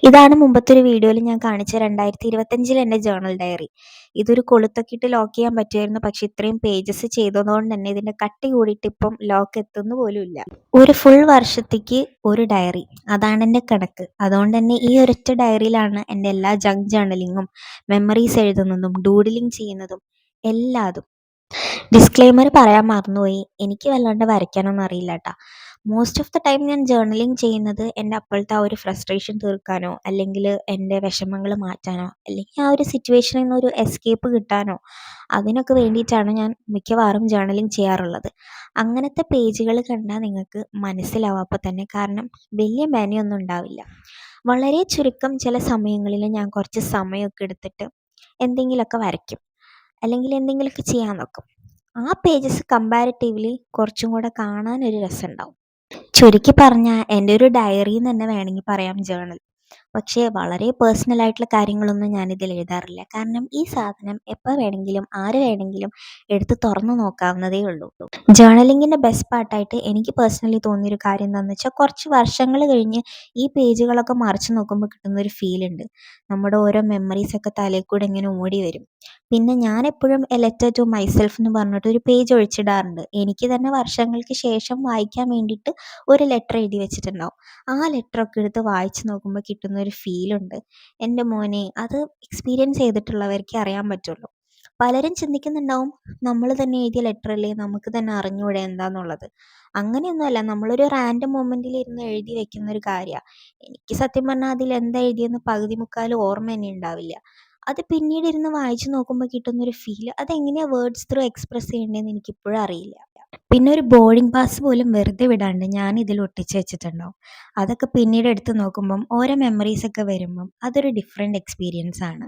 ഇതാണ് മുമ്പത്തെ ഒരു വീഡിയോയിൽ ഞാൻ കാണിച്ച 2025 എൻ്റെ ജേർണൽ ഡയറി. ഇതൊരു കൊളുത്തൊക്കെ ഇട്ട് ലോക്ക് ചെയ്യാൻ പറ്റുമായിരുന്നു. പക്ഷെ ഇത്രയും പേജസ് ചെയ്തതുകൊണ്ട് തന്നെ ഇതിൻ്റെ കട്ടി കൂടിയിട്ട് ഇപ്പം ലോക്ക് എത്തുന്നു പോലും ഇല്ല. ഒരു ഫുൾ വർഷത്തേക്ക് ഒരു ഡയറി, അതാണ് എൻ്റെ കണക്ക്. അതുകൊണ്ട് തന്നെ ഈ ഒരൊറ്റ ഡയറിയിലാണ് എൻ്റെ എല്ലാ ജങ്ക് ജേർണലിങ്ങും, മെമ്മറീസ് എഴുതുന്നതും, ഡൂഡിലിംഗ് ചെയ്യുന്നതും എല്ലാതും. ഡിസ്ക്ലെയ്മർ പറയാൻ മറന്നുപോയി, എനിക്ക് വല്ലാണ്ട് വരയ്ക്കാനൊന്നും അറിയില്ല കേട്ടോ. മോസ്റ്റ് ഓഫ് ദ ടൈം ഞാൻ ജേർണലിങ് ചെയ്യുന്നത് എൻ്റെ അപ്പോഴത്തെ ആ ഒരു ഫ്രസ്ട്രേഷൻ തീർക്കാനോ, അല്ലെങ്കിൽ എൻ്റെ വിഷമങ്ങൾ മാറ്റാനോ, അല്ലെങ്കിൽ ആ ഒരു സിറ്റുവേഷനിൽ നിന്ന് ഒരു എസ്കേപ്പ് കിട്ടാനോ, അതിനൊക്കെ വേണ്ടിയിട്ടാണ് ഞാൻ മിക്കവാറും ജേർണലിങ് ചെയ്യാറുള്ളത്. അങ്ങനത്തെ പേജുകൾ കണ്ടാൽ നിങ്ങൾക്ക് മനസ്സിലാവും അപ്പോൾ തന്നെ, കാരണം വലിയ മെനയൊന്നും ഉണ്ടാവില്ല. വളരെ ചുരുക്കം ചില സമയങ്ങളിൽ ഞാൻ കുറച്ച് സമയമൊക്കെ എടുത്തിട്ട് എന്തെങ്കിലുമൊക്കെ വരയ്ക്കും, അല്ലെങ്കിൽ എന്തെങ്കിലുമൊക്കെ ചെയ്യാൻ നോക്കും. ആ പേജസ് കമ്പാരിറ്റീവ്ലി കുറച്ചും കൂടെ കാണാനൊരു രസമുണ്ടാവും. ചുരുക്കി പറഞ്ഞാൽ എൻ്റെ ഒരു ഡയറി എന്ന് തന്നെ വേണമെങ്കിൽ പറയാം ജേർണൽ. പക്ഷേ വളരെ പേഴ്സണൽ ആയിട്ടുള്ള കാര്യങ്ങളൊന്നും ഞാനിതിൽ എഴുതാറില്ല. കാരണം ഈ സാധനം എപ്പോൾ വേണമെങ്കിലും ആര് വേണമെങ്കിലും എടുത്ത് തുറന്നു നോക്കാവുന്നതേ ഉള്ളൂ. ജേർണലിങ്ങിൻ്റെ ബെസ്റ്റ് പാർട്ടായിട്ട് എനിക്ക് പേഴ്സണലി തോന്നിയൊരു കാര്യം എന്താണെന്ന് വെച്ചാൽ, കുറച്ച് വർഷങ്ങൾ കഴിഞ്ഞ് ഈ പേജുകളൊക്കെ മറിച്ച് നോക്കുമ്പോൾ കിട്ടുന്നൊരു ഫീലുണ്ട്. നമ്മുടെ ഓരോ മെമ്മറീസൊക്കെ തലയിൽ കൂടെ ഇങ്ങനെ ഓടി വരും. പിന്നെ ഞാനെപ്പോഴും എ ലെറ്റർ ടു മൈസെൽഫ് എന്ന് പറഞ്ഞിട്ട് ഒരു പേജ് ഒഴിച്ചിടാറുണ്ട്. എനിക്ക് തന്നെ വർഷങ്ങൾക്ക് ശേഷം വായിക്കാൻ വേണ്ടിയിട്ട് ഒരു ലെറ്റർ എഴുതി വെച്ചിട്ടുണ്ടാവും. ആ ലെറ്ററൊക്കെ എടുത്ത് വായിച്ച് നോക്കുമ്പോൾ കിട്ടുന്ന ഒരു ഫീലുണ്ട്, എൻ്റെ മോനെ, അത് എക്സ്പീരിയൻസ് ചെയ്തിട്ടുള്ളവർക്കേ അറിയാൻ പറ്റുള്ളൂ. പലരും ചിന്തിക്കുന്നുണ്ടാവും, നമ്മൾ തന്നെ എഴുതിയ ലെറ്റർ അല്ലേ, നമുക്ക് തന്നെ അറിഞ്ഞൂടെ എന്താന്നുള്ളത്. അങ്ങനെയൊന്നുമല്ല, നമ്മളൊരു റാൻഡം മൊമെൻറ്റിൽ ഇരുന്ന് എഴുതി വെക്കുന്ന ഒരു കാര്യമാണ്. എനിക്ക് സത്യം പറഞ്ഞാൽ അതിൽ എന്താ എഴുതിയെന്ന് പകുതി മുക്കാലും ഓർമ്മ തന്നെ ഉണ്ടാവില്ല. അത് പിന്നീട് ഇരുന്ന് വായിച്ച് നോക്കുമ്പോൾ കിട്ടുന്നൊരു ഫീല്, അതെങ്ങനെയാണ് വേർഡ്സ് ത്രൂ എക്സ്പ്രസ് ചെയ്യേണ്ടതെന്ന് എനിക്കിപ്പോഴും അറിയില്ല. പിന്നെ ഒരു ബോർഡിംഗ് പാസ് പോലും വെറുതെ വിടാണ്ട് ഞാൻ ഇതിൽ ഒട്ടിച്ച് വെച്ചിട്ടുണ്ടാവും. അതൊക്കെ പിന്നീട് എടുത്ത് നോക്കുമ്പം ഓരോ മെമ്മറീസൊക്കെ വരുമ്പം അതൊരു ഡിഫറെൻറ്റ് എക്സ്പീരിയൻസ് ആണ്.